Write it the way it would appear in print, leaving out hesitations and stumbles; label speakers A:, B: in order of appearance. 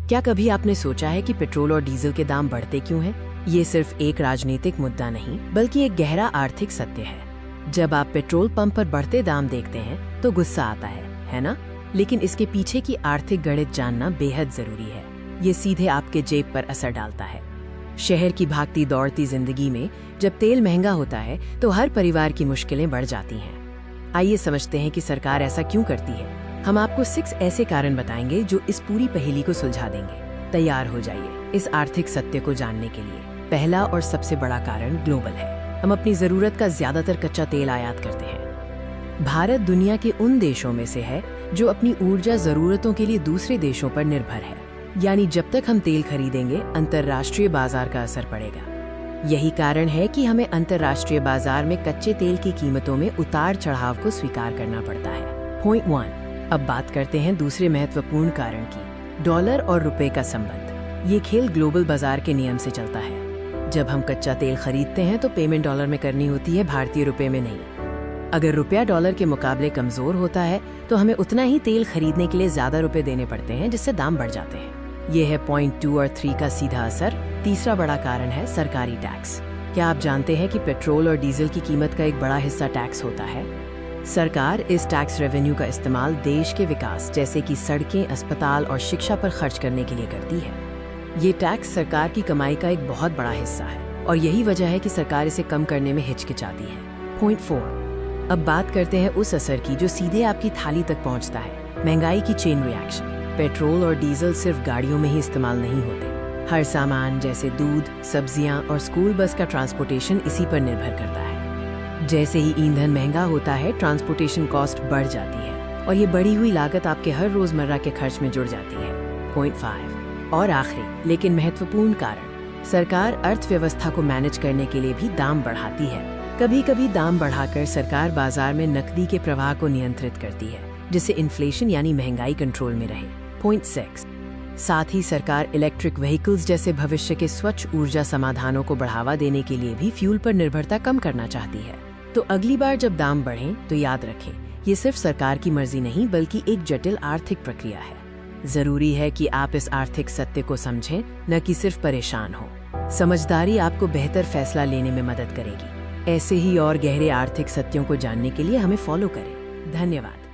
A: क्या कभी आपने सोचा है कि पेट्रोल और डीजल के दाम बढ़ते क्यों हैं? ये सिर्फ एक राजनीतिक मुद्दा नहीं बल्कि एक गहरा आर्थिक सत्य है। जब आप पेट्रोल पंप पर बढ़ते दाम देखते हैं तो गुस्सा आता है ना? लेकिन इसके पीछे की आर्थिक गणित जानना बेहद जरूरी है। ये सीधे आपके जेब पर असर डालता है। शहर की भागती दौड़ती जिंदगी में जब तेल महंगा होता है तो हर परिवार की मुश्किलें बढ़ जाती हैं। आइए समझते हैं कि सरकार ऐसा क्यों करती है। हम आपको 6 ऐसे कारण बताएंगे जो इस पूरी पहेली को सुलझा देंगे। तैयार हो जाइए इस आर्थिक सत्य को जानने के लिए। पहला और सबसे बड़ा कारण ग्लोबल है। हम अपनी जरूरत का ज्यादातर कच्चा तेल आयात करते हैं। भारत दुनिया के उन देशों में से है जो अपनी ऊर्जा जरूरतों के लिए दूसरे देशों पर निर्भर है। यानी जब तक हम तेल खरीदेंगे अंतर्राष्ट्रीय बाजार का असर पड़ेगा। यही कारण है कि हमें अंतर्राष्ट्रीय बाजार में कच्चे तेल की कीमतों में उतार चढ़ाव को स्वीकार करना पड़ता है। पॉइंट 1। अब बात करते हैं दूसरे महत्वपूर्ण कारण की, डॉलर और रुपए का संबंध। ये खेल ग्लोबल बाजार के नियम से चलता है। जब हम कच्चा तेल खरीदते हैं तो पेमेंट डॉलर में करनी होती है, भारतीय रुपए में नहीं। अगर रुपया डॉलर के मुकाबले कमजोर होता है तो हमें उतना ही तेल खरीदने के लिए ज्यादा रुपए देने पड़ते हैं, जिससे दाम बढ़ जाते हैं। ये है पॉइंट 2 और 3 का सीधा असर। तीसरा बड़ा कारण है सरकारी टैक्स। क्या आप जानते हैं कि पेट्रोल और डीजल की कीमत का एक बड़ा हिस्सा टैक्स होता है? सरकार इस टैक्स रेवेन्यू का इस्तेमाल देश के विकास जैसे कि सड़कें, अस्पताल और शिक्षा पर खर्च करने के लिए करती है। ये टैक्स सरकार की कमाई का एक बहुत बड़ा हिस्सा है और यही वजह है कि सरकार इसे कम करने में हिचकिचाती है। पॉइंट 4। अब बात करते हैं उस असर की जो सीधे आपकी थाली तक पहुंचता है, महंगाई की चेन रिएक्शन। पेट्रोल और डीजल सिर्फ गाड़ियों में ही इस्तेमाल नहीं होते। हर सामान जैसे दूध, सब्जियां और स्कूल बस का ट्रांसपोर्टेशन इसी पर निर्भर करता है। जैसे ही ईंधन महंगा होता है ट्रांसपोर्टेशन कॉस्ट बढ़ जाती है और ये बढ़ी हुई लागत आपके हर रोजमर्रा के खर्च में जुड़ जाती है। पॉइंट 5 और आखिरी लेकिन महत्वपूर्ण कारण, सरकार अर्थव्यवस्था को मैनेज करने के लिए भी दाम बढ़ाती है। कभी कभी दाम बढ़ाकर सरकार बाजार में नकदी के प्रवाह को नियंत्रित करती है, जिससे इन्फ्लेशन यानी महंगाई कंट्रोल में रहे। पॉइंट 6। साथ ही सरकार इलेक्ट्रिक व्हीकल्स जैसे भविष्य के स्वच्छ ऊर्जा समाधानों को बढ़ावा देने के लिए भी फ्यूल पर निर्भरता कम करना चाहती है। तो अगली बार जब दाम बढ़ें तो याद रखें, ये सिर्फ सरकार की मर्जी नहीं बल्कि एक जटिल आर्थिक प्रक्रिया है। जरूरी है कि आप इस आर्थिक सत्य को समझें, न कि सिर्फ परेशान हो। समझदारी आपको बेहतर फैसला लेने में मदद करेगी। ऐसे ही और गहरे आर्थिक सत्यों को जानने के लिए हमें फॉलो करें। धन्यवाद।